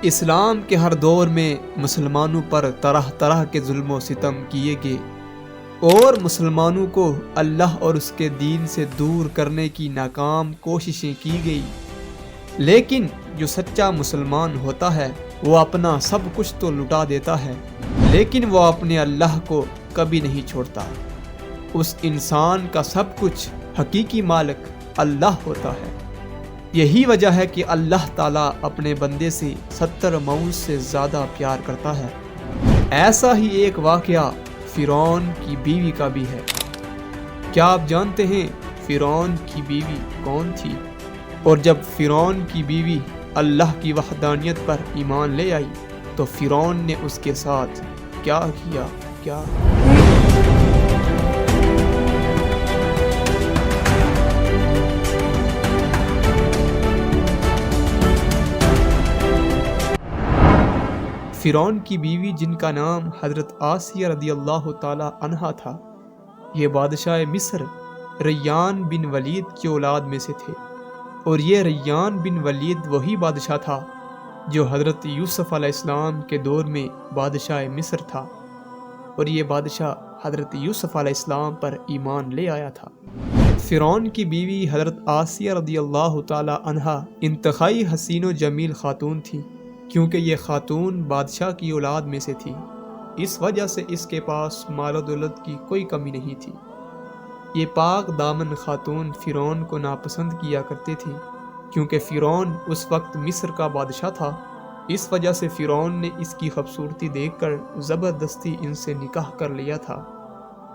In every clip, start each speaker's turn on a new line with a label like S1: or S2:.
S1: اسلام کے ہر دور میں مسلمانوں پر طرح طرح کے ظلم و ستم کیے گئے اور مسلمانوں کو اللہ اور اس کے دین سے دور کرنے کی ناکام کوششیں کی گئی، لیکن جو سچا مسلمان ہوتا ہے وہ اپنا سب کچھ تو لٹا دیتا ہے لیکن وہ اپنے اللہ کو کبھی نہیں چھوڑتا۔ اس انسان کا سب کچھ حقیقی مالک اللہ ہوتا ہے۔ یہی وجہ ہے کہ اللہ تعالیٰ اپنے بندے سے 70 مؤذ سے زیادہ پیار کرتا ہے۔ ایسا ہی ایک واقعہ فرعون کی بیوی کا بھی ہے۔ کیا آپ جانتے ہیں فرعون کی بیوی کون تھی؟ اور جب فرعون کی بیوی اللہ کی وحدانیت پر ایمان لے آئی تو فرعون نے اس کے ساتھ کیا کیا؟ فرعون کی بیوی جن کا نام حضرت آسیہ رضی اللہ تعالی عنہا تھا، یہ بادشاہ مصر ریان بن ولید کی اولاد میں سے تھے، اور یہ ریان بن ولید وہی بادشاہ تھا جو حضرت یوسف علیہ السلام کے دور میں بادشاہ مصر تھا، اور یہ بادشاہ حضرت یوسف علیہ السلام پر ایمان لے آیا تھا۔ فرعون کی بیوی حضرت آسیہ رضی اللہ تعالی عنہا انتہائی حسین و جمیل خاتون تھی، کیونکہ یہ خاتون بادشاہ کی اولاد میں سے تھی، اس وجہ سے اس کے پاس مال و دولت کی کوئی کمی نہیں تھی۔ یہ پاک دامن خاتون فرعون کو ناپسند کیا کرتی تھی، کیونکہ فرعون اس وقت مصر کا بادشاہ تھا۔ اس وجہ سے فرعون نے اس کی خوبصورتی دیکھ کر زبردستی ان سے نکاح کر لیا تھا،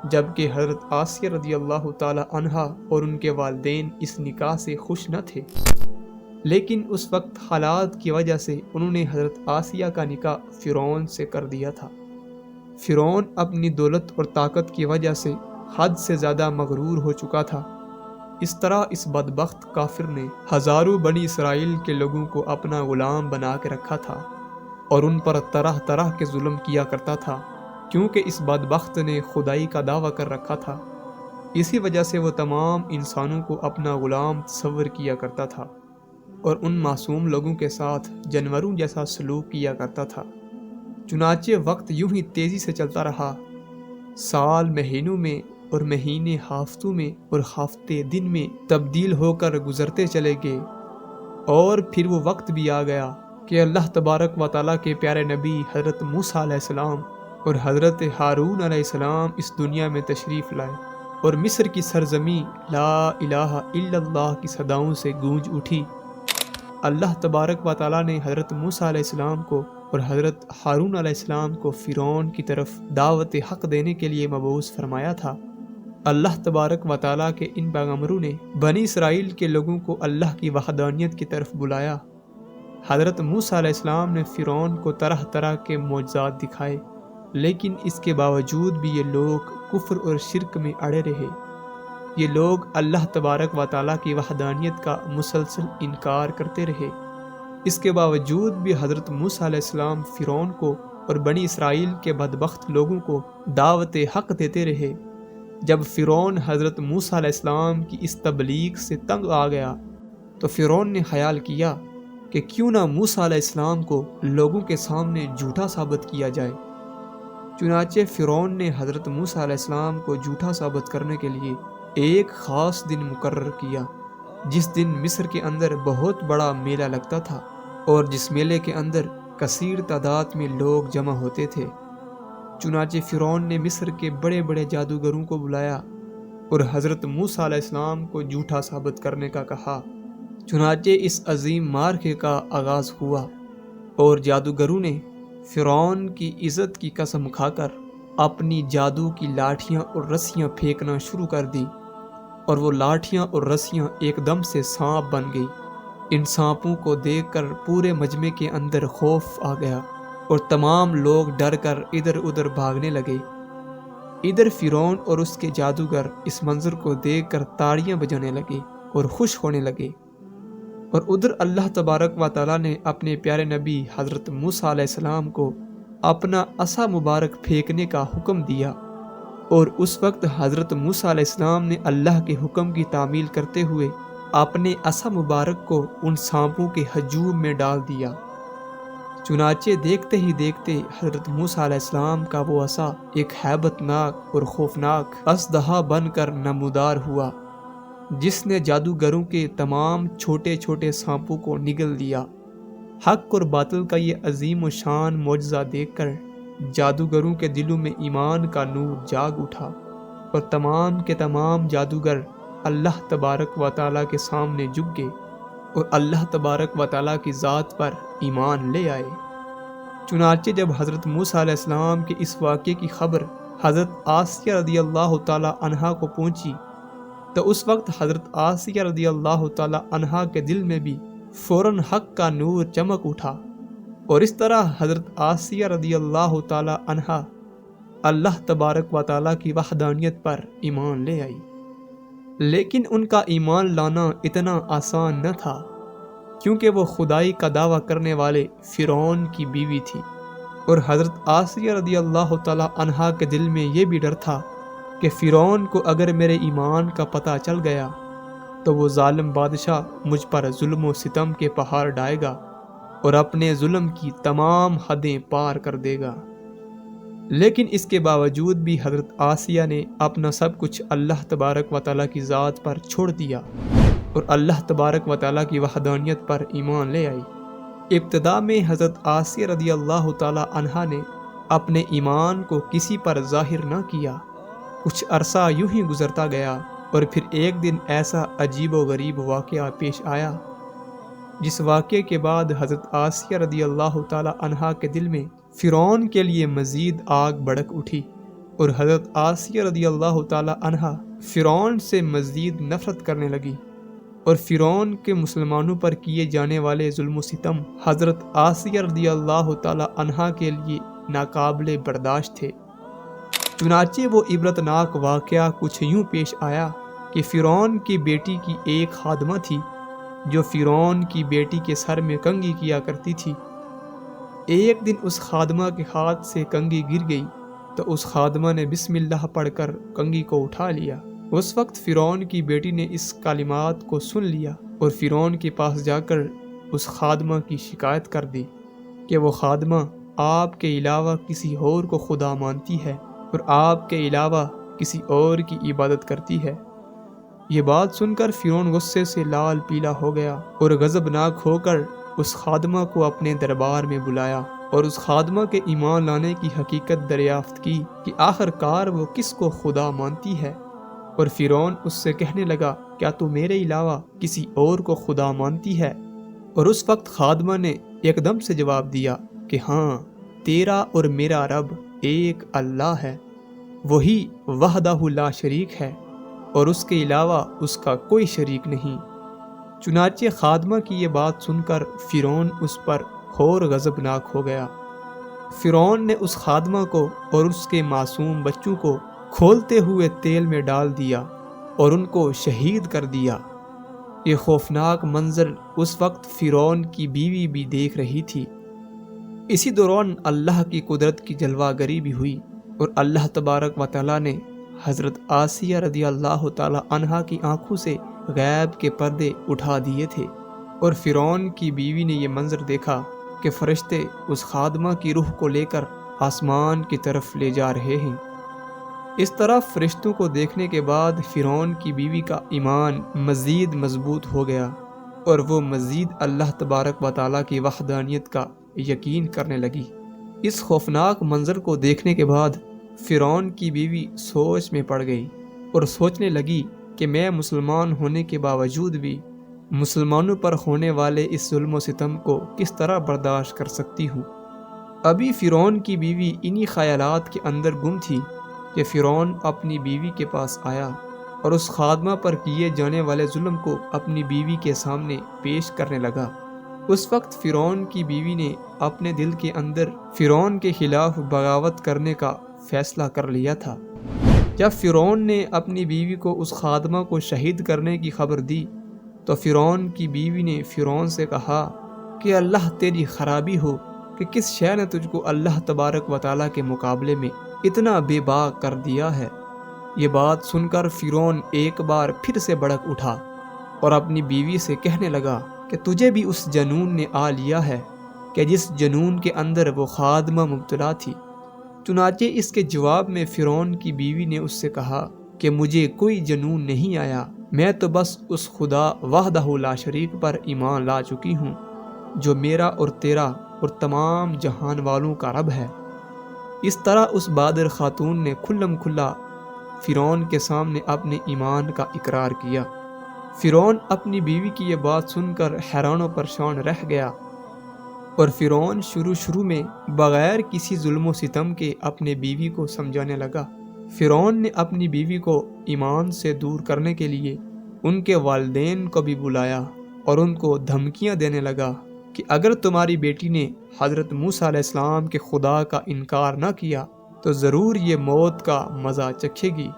S1: جبکہ حضرت آسیہ رضی اللہ تعالی عنہا اور ان کے والدین اس نکاح سے خوش نہ تھے، لیکن اس وقت حالات کی وجہ سے انہوں نے حضرت آسیہ کا نکاح فرعون سے کر دیا تھا۔ فرعون اپنی دولت اور طاقت کی وجہ سے حد سے زیادہ مغرور ہو چکا تھا۔ اس طرح اس بدبخت کافر نے ہزاروں بنی اسرائیل کے لوگوں کو اپنا غلام بنا کے رکھا تھا اور ان پر طرح طرح کے ظلم کیا کرتا تھا، کیونکہ اس بدبخت نے خدائی کا دعویٰ کر رکھا تھا۔ اسی وجہ سے وہ تمام انسانوں کو اپنا غلام تصور کیا کرتا تھا اور ان معصوم لوگوں کے ساتھ جانوروں جیسا سلوک کیا کرتا تھا۔ چنانچہ وقت یوں ہی تیزی سے چلتا رہا، سال مہینوں میں اور مہینے ہفتوں میں اور ہفتے دن میں تبدیل ہو کر گزرتے چلے گئے، اور پھر وہ وقت بھی آ گیا کہ اللہ تبارک و تعالیٰ کے پیارے نبی حضرت موسیٰ علیہ السلام اور حضرت ہارون علیہ السلام اس دنیا میں تشریف لائے، اور مصر کی سرزمین لا الہ الا اللہ کی صداؤں سے گونج اٹھی۔ اللہ تبارک و تعالیٰ نے حضرت موسیٰ علیہ السلام کو اور حضرت ہارون علیہ السلام کو فرعون کی طرف دعوت حق دینے کے لیے مبعوث فرمایا تھا۔ اللہ تبارک و تعالیٰ کے ان پیغمبروں نے بنی اسرائیل کے لوگوں کو اللہ کی وحدانیت کی طرف بلایا۔ حضرت موسیٰ علیہ السلام نے فرعون کو طرح طرح کے معجزات دکھائے، لیکن اس کے باوجود بھی یہ لوگ کفر اور شرک میں اڑے رہے۔ یہ لوگ اللہ تبارک و تعالیٰ کی وحدانیت کا مسلسل انکار کرتے رہے۔ اس کے باوجود بھی حضرت موسیٰ علیہ السلام فرعون کو اور بنی اسرائیل کے بدبخت لوگوں کو دعوت حق دیتے رہے۔ جب فرعون حضرت موسیٰ علیہ السلام کی اس تبلیغ سے تنگ آ گیا تو فرعون نے خیال کیا کہ کیوں نہ موسیٰ علیہ السلام کو لوگوں کے سامنے جھوٹا ثابت کیا جائے۔ چنانچہ فرعون نے حضرت موسیٰ علیہ السلام کو جھوٹا ثابت کرنے کے لیے ایک خاص دن مقرر کیا، جس دن مصر کے اندر بہت بڑا میلہ لگتا تھا اور جس میلے کے اندر کثیر تعداد میں لوگ جمع ہوتے تھے۔ چنانچہ فرعون نے مصر کے بڑے بڑے جادوگروں کو بلایا اور حضرت موسیٰ علیہ السلام کو جھوٹا ثابت کرنے کا کہا۔ چنانچہ اس عظیم معرکے کا آغاز ہوا اور جادوگروں نے فرعون کی عزت کی قسم کھا کر اپنی جادو کی لاٹھیاں اور رسیاں پھینکنا شروع کر دی، اور وہ لاٹھیاں اور رسیاں ایک دم سے سانپ بن گئی۔ ان سانپوں کو دیکھ کر پورے مجمع کے اندر خوف آ گیا اور تمام لوگ ڈر کر ادھر ادھر بھاگنے لگے۔ ادھر فرعون اور اس کے جادوگر اس منظر کو دیکھ کر تاڑیاں بجانے لگے اور خوش ہونے لگے، اور ادھر اللہ تبارک و تعالیٰ نے اپنے پیارے نبی حضرت موسیٰ علیہ السلام کو اپنا عصا مبارک پھینکنے کا حکم دیا، اور اس وقت حضرت موسیٰ علیہ السلام نے اللہ کے حکم کی تعمیل کرتے ہوئے اپنے عصا مبارک کو ان سانپوں کے ہجوم میں ڈال دیا۔ چنانچہ دیکھتے ہی دیکھتے حضرت موسیٰ علیہ السلام کا وہ عصا ایک ہیبت ناک اور خوفناک اژدہا بن کر نمودار ہوا، جس نے جادوگروں کے تمام چھوٹے چھوٹے سانپوں کو نگل دیا۔ حق اور باطل کا یہ عظیم و شان معجزہ دیکھ کر جادوگروں کے دلوں میں ایمان کا نور جاگ اٹھا، اور تمام کے تمام جادوگر اللہ تبارک و تعالیٰ کے سامنے جھک گئے اور اللہ تبارک و تعالیٰ کی ذات پر ایمان لے آئے۔ چنانچہ جب حضرت موسیٰ علیہ السلام کے اس واقعے کی خبر حضرت آسیہ رضی اللہ تعالیٰ عنہا کو پہنچی تو اس وقت حضرت آسیہ رضی اللہ تعالیٰ عنہا کے دل میں بھی فوراً حق کا نور چمک اٹھا، اور اس طرح حضرت آسیہ رضی اللہ تعالیٰ عنہا اللہ تبارک و تعالیٰ کی وحدانیت پر ایمان لے آئی۔ لیکن ان کا ایمان لانا اتنا آسان نہ تھا، کیونکہ وہ خدائی کا دعویٰ کرنے والے فرعون کی بیوی تھی، اور حضرت آسیہ رضی اللہ تعالیٰ عنہا کے دل میں یہ بھی ڈر تھا کہ فرعون کو اگر میرے ایمان کا پتہ چل گیا تو وہ ظالم بادشاہ مجھ پر ظلم و ستم کے پہاڑ ڈائے گا اور اپنے ظلم کی تمام حدیں پار کر دے گا۔ لیکن اس کے باوجود بھی حضرت آسیہ نے اپنا سب کچھ اللہ تبارک و تعالیٰ کی ذات پر چھوڑ دیا اور اللہ تبارک و تعالیٰ کی وحدانیت پر ایمان لے آئی۔ ابتدا میں حضرت آسیہ رضی اللہ تعالیٰ عنہا نے اپنے ایمان کو کسی پر ظاہر نہ کیا۔ کچھ عرصہ یوں ہی گزرتا گیا، اور پھر ایک دن ایسا عجیب و غریب واقعہ پیش آیا، جس واقعے کے بعد حضرت آسیہ رضی اللہ تعالیٰ عنہا کے دل میں فرعون کے لیے مزید آگ بھڑک اٹھی، اور حضرت آسیہ رضی اللہ تعالیٰ عنہا فرعون سے مزید نفرت کرنے لگی، اور فرعون کے مسلمانوں پر کیے جانے والے ظلم و ستم حضرت آسیہ رضی اللہ تعالیٰ عنہا کے لیے ناقابل برداشت تھے۔ چنانچہ وہ عبرتناک واقعہ کچھ یوں پیش آیا کہ فرعون کی بیٹی کی ایک خادمہ تھی جو فرعون کی بیٹی کے سر میں کنگھی کیا کرتی تھی۔ ایک دن اس خادمہ کے ہاتھ سے کنگھی گر گئی تو اس خادمہ نے بسم اللہ پڑھ کر کنگھی کو اٹھا لیا۔ اس وقت فرعون کی بیٹی نے اس کلمات کو سن لیا اور فرعون کے پاس جا کر اس خادمہ کی شکایت کر دی کہ وہ خادمہ آپ کے علاوہ کسی اور کو خدا مانتی ہے اور آپ کے علاوہ کسی اور کی عبادت کرتی ہے۔ یہ بات سن کر فرعون غصے سے لال پیلا ہو گیا اور غضبناک ہو کر اس خادمہ کو اپنے دربار میں بلایا اور اس خادمہ کے ایمان لانے کی حقیقت دریافت کی کہ آخر کار وہ کس کو خدا مانتی ہے، اور فرعون اس سے کہنے لگا کیا تو میرے علاوہ کسی اور کو خدا مانتی ہے؟ اور اس وقت خادمہ نے ایک دم سے جواب دیا کہ ہاں، تیرا اور میرا رب ایک اللہ ہے، وہی وحدہ لا شریک ہے اور اس کے علاوہ اس کا کوئی شریک نہیں۔ چنانچہ خادمہ کی یہ بات سن کر فرعون اس پر اور غضبناک ہو گیا۔ فرعون نے اس خادمہ کو اور اس کے معصوم بچوں کو کھولتے ہوئے تیل میں ڈال دیا اور ان کو شہید کر دیا۔ یہ خوفناک منظر اس وقت فرعون کی بیوی بھی دیکھ رہی تھی۔ اسی دوران اللہ کی قدرت کی جلوہ گری بھی ہوئی، اور اللہ تبارک و تعالیٰ نے حضرت آسیہ رضی اللہ تعالیٰ عنہا کی آنکھوں سے غیب کے پردے اٹھا دیے تھے، اور فرعون کی بیوی نے یہ منظر دیکھا کہ فرشتے اس خادمہ کی روح کو لے کر آسمان کی طرف لے جا رہے ہیں۔ اس طرح فرشتوں کو دیکھنے کے بعد فرعون کی بیوی کا ایمان مزید مضبوط ہو گیا، اور وہ مزید اللہ تبارک و تعالیٰ کی وحدانیت کا یقین کرنے لگی۔ اس خوفناک منظر کو دیکھنے کے بعد فرعون کی بیوی سوچ میں پڑ گئی اور سوچنے لگی کہ میں مسلمان ہونے کے باوجود بھی مسلمانوں پر ہونے والے اس ظلم و ستم کو کس طرح برداشت کر سکتی ہوں۔ ابھی فرعون کی بیوی انہی خیالات کے اندر گم تھی کہ فرعون اپنی بیوی کے پاس آیا اور اس خادمہ پر کیے جانے والے ظلم کو اپنی بیوی کے سامنے پیش کرنے لگا۔ اس وقت فرعون کی بیوی نے اپنے دل کے اندر فرعون کے خلاف بغاوت کرنے کا فیصلہ کر لیا تھا۔ جب فرعون نے اپنی بیوی کو اس خادمہ کو شہید کرنے کی خبر دی تو فرعون کی بیوی نے فرعون سے کہا کہ اللہ تیری خرابی ہو کہ کس شے نے تجھ کو اللہ تبارک و تعالیٰ کے مقابلے میں اتنا بے باک کر دیا ہے۔ یہ بات سن کر فرعون ایک بار پھر سے بھڑک اٹھا اور اپنی بیوی سے کہنے لگا کہ تجھے بھی اس جنون نے آ لیا ہے کہ جس جنون کے اندر وہ خادمہ مبتلا تھی۔ چنانچہ اس کے جواب میں فرعون کی بیوی نے اس سے کہا کہ مجھے کوئی جنون نہیں آیا، میں تو بس اس خدا وحدہ لا شریک پر ایمان لا چکی ہوں جو میرا اور تیرا اور تمام جہان والوں کا رب ہے۔ اس طرح اس بہادر خاتون نے کھلم کھلا فرعون کے سامنے اپنے ایمان کا اقرار کیا۔ فرعون اپنی بیوی کی یہ بات سن کر حیران و پریشان رہ گیا، اور فرعون شروع میں بغیر کسی ظلم و ستم کے اپنے بیوی کو سمجھانے لگا۔ فرعون نے اپنی بیوی کو ایمان سے دور کرنے کے لیے ان کے والدین کو بھی بلایا اور ان کو دھمکیاں دینے لگا کہ اگر تمہاری بیٹی نے حضرت موسیٰ علیہ السلام کے خدا کا انکار نہ کیا تو ضرور یہ موت کا مزہ چکھے گی۔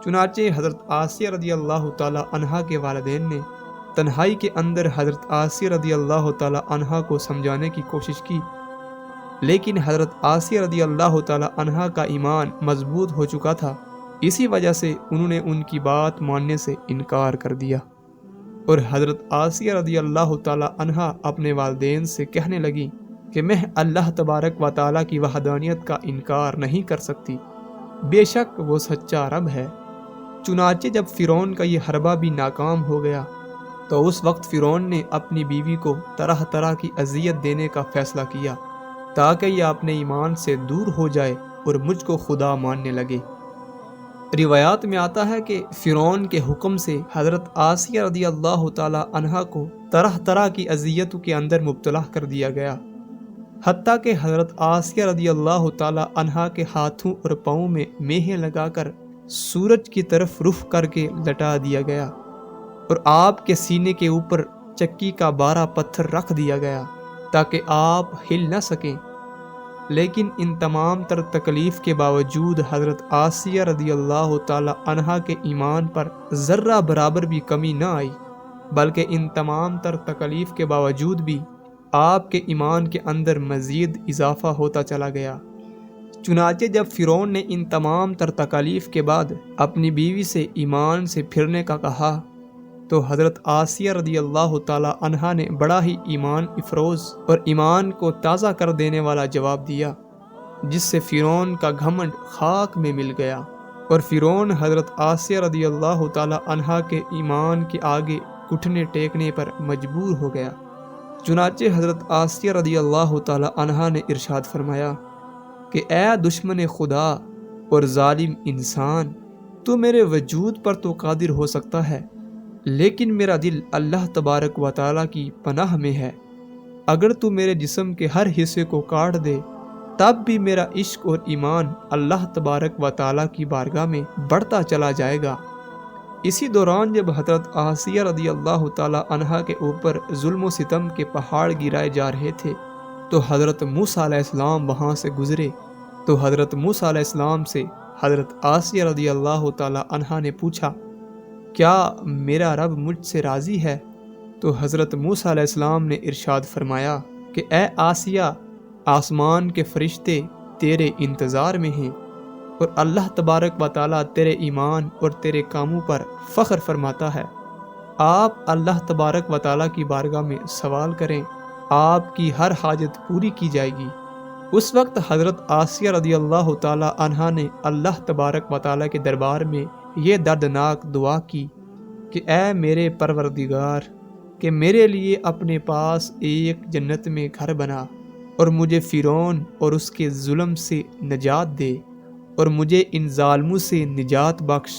S1: چنانچہ حضرت آسیہ رضی اللہ تعالی عنہا کے والدین نے تنہائی کے اندر حضرت آسیہ رضی اللہ تعالی عنہا کو سمجھانے کی کوشش کی، لیکن حضرت آسیہ رضی اللہ تعالی عنہا کا ایمان مضبوط ہو چکا تھا۔ اسی وجہ سے انہوں نے ان کی بات ماننے سے انکار کر دیا، اور حضرت آسیہ رضی اللہ تعالی عنہا اپنے والدین سے کہنے لگی کہ میں اللہ تبارک و تعالی کی وحدانیت کا انکار نہیں کر سکتی، بے شک وہ سچا رب ہے۔ چنانچہ جب فرعون کا یہ حربہ بھی ناکام ہو گیا تو اس وقت فرعون نے اپنی بیوی کو طرح طرح کی اذیت دینے کا فیصلہ کیا تاکہ یہ اپنے ایمان سے دور ہو جائے اور مجھ کو خدا ماننے لگے۔ روایات میں آتا ہے کہ فرعون کے حکم سے حضرت آسیہ رضی اللہ تعالی عنہا کو طرح طرح کی اذیتوں کے اندر مبتلا کر دیا گیا، حتیٰ کہ حضرت آسیہ رضی اللہ تعالی عنہا کے ہاتھوں اور پاؤں میں میخیں لگا کر سورج کی طرف رخ کر کے لٹا دیا گیا، اور آپ کے سینے کے اوپر چکی کا 12 پتھر رکھ دیا گیا تاکہ آپ ہل نہ سکیں۔ لیکن ان تمام تر تکلیف کے باوجود حضرت آسیہ رضی اللہ تعالی عنہا کے ایمان پر ذرہ برابر بھی کمی نہ آئی، بلکہ ان تمام تر تکلیف کے باوجود بھی آپ کے ایمان کے اندر مزید اضافہ ہوتا چلا گیا۔ چنانچہ جب فرعون نے ان تمام تر تکالیف کے بعد اپنی بیوی سے ایمان سے پھرنے کا کہا تو حضرت آسیہ رضی اللہ تعالی عنہا نے بڑا ہی ایمان افروز اور ایمان کو تازہ کر دینے والا جواب دیا، جس سے فرعون کا گھمنڈ خاک میں مل گیا، اور فرعون حضرت آسیہ رضی اللہ تعالی عنہا کے ایمان کے آگے گھٹنے ٹیکنے پر مجبور ہو گیا۔ چنانچہ حضرت آسیہ رضی اللہ تعالی عنہا نے ارشاد فرمایا کہ اے دشمن خدا اور ظالم انسان، تو میرے وجود پر تو قادر ہو سکتا ہے، لیکن میرا دل اللہ تبارک و تعالیٰ کی پناہ میں ہے۔ اگر تو میرے جسم کے ہر حصے کو کاٹ دے تب بھی میرا عشق اور ایمان اللہ تبارک و تعالیٰ کی بارگاہ میں بڑھتا چلا جائے گا۔ اسی دوران جب حضرت آسیہ رضی اللہ تعالی عنہا کے اوپر ظلم و ستم کے پہاڑ گرائے جا رہے تھے تو حضرت موسیٰ علیہ السلام وہاں سے گزرے، تو حضرت موسیٰ علیہ السلام سے حضرت آسیہ رضی اللہ تعالی عنہا نے پوچھا، کیا میرا رب مجھ سے راضی ہے؟ تو حضرت موسیٰ علیہ السلام نے ارشاد فرمایا کہ اے آسیہ، آسمان کے فرشتے تیرے انتظار میں ہیں، اور اللہ تبارک و تعالیٰ تیرے ایمان اور تیرے کاموں پر فخر فرماتا ہے۔ آپ اللہ تبارک و تعالیٰ کی بارگاہ میں سوال کریں، آپ کی ہر حاجت پوری کی جائے گی۔ اس وقت حضرت آسیہ رضی اللہ تعالی عنہا نے اللہ تبارک و تعالیٰ کے دربار میں یہ دردناک دعا کی کہ اے میرے پروردگار، کہ میرے لیے اپنے پاس ایک جنت میں گھر بنا اور مجھے فرعون اور اس کے ظلم سے نجات دے اور مجھے ان ظالموں سے نجات بخش۔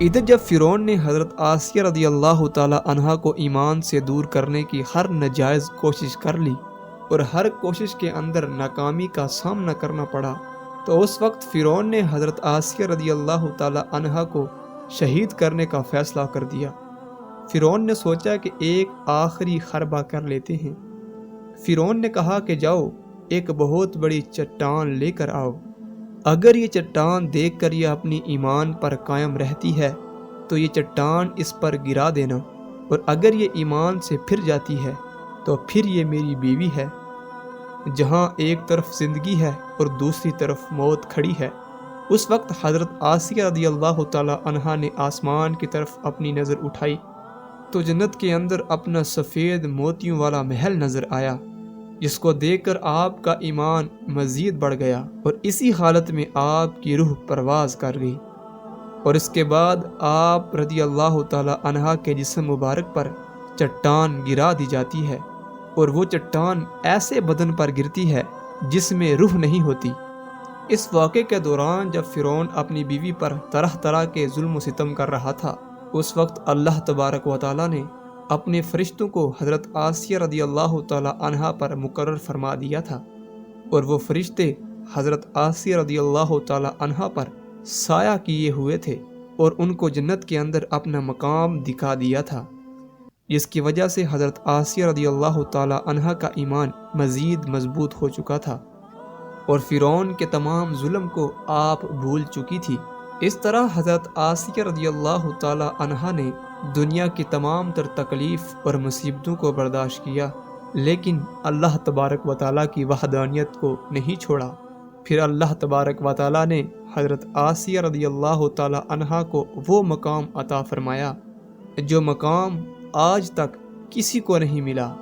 S1: ادھر جب فرعون نے حضرت آسیہ رضی اللہ تعالی عنہا کو ایمان سے دور کرنے کی ہر ناجائز کوشش کر لی اور ہر کوشش کے اندر ناکامی کا سامنا کرنا پڑا، تو اس وقت فرعون نے حضرت آسیہ رضی اللہ تعالی عنہا کو شہید کرنے کا فیصلہ کر دیا۔ فرعون نے سوچا کہ ایک آخری حربہ کر لیتے ہیں۔ فرعون نے کہا کہ جاؤ ایک بہت بڑی چٹان لے کر آؤ، اگر یہ چٹان دیکھ کر یہ اپنی ایمان پر قائم رہتی ہے تو یہ چٹان اس پر گرا دینا، اور اگر یہ ایمان سے پھر جاتی ہے تو پھر یہ میری بیوی ہے، جہاں ایک طرف زندگی ہے اور دوسری طرف موت کھڑی ہے۔ اس وقت حضرت آسیہ رضی اللہ تعالی عنہا نے آسمان کی طرف اپنی نظر اٹھائی تو جنت کے اندر اپنا سفید موتیوں والا محل نظر آیا، جس کو دیکھ کر آپ کا ایمان مزید بڑھ گیا اور اسی حالت میں آپ کی روح پرواز کر گئی، اور اس کے بعد آپ رضی اللہ تعالی عنہ کے جسم مبارک پر چٹان گرا دی جاتی ہے، اور وہ چٹان ایسے بدن پر گرتی ہے جس میں روح نہیں ہوتی۔ اس واقعے کے دوران جب فرعون اپنی بیوی پر طرح طرح کے ظلم و ستم کر رہا تھا، اس وقت اللہ تبارک و تعالیٰ نے اپنے فرشتوں کو حضرت آسیہ رضی اللہ تعالی عنہا پر مقرر فرما دیا تھا، اور وہ فرشتے حضرت آسیہ رضی اللہ تعالی عنہا پر سایہ کیے ہوئے تھے اور ان کو جنت کے اندر اپنا مقام دکھا دیا تھا، جس کی وجہ سے حضرت آسیہ رضی اللہ تعالی عنہا کا ایمان مزید مضبوط ہو چکا تھا اور فرعون کے تمام ظلم کو آپ بھول چکی تھی۔ اس طرح حضرت آسیہ رضی اللہ تعالی عنہا نے دنیا کی تمام تر تکلیف اور مصیبتوں کو برداشت کیا، لیکن اللہ تبارک و تعالیٰ کی وحدانیت کو نہیں چھوڑا۔ پھر اللہ تبارک و تعالیٰ نے حضرت آسیہ رضی اللہ تعالی عنہا کو وہ مقام عطا فرمایا جو مقام آج تک کسی کو نہیں ملا۔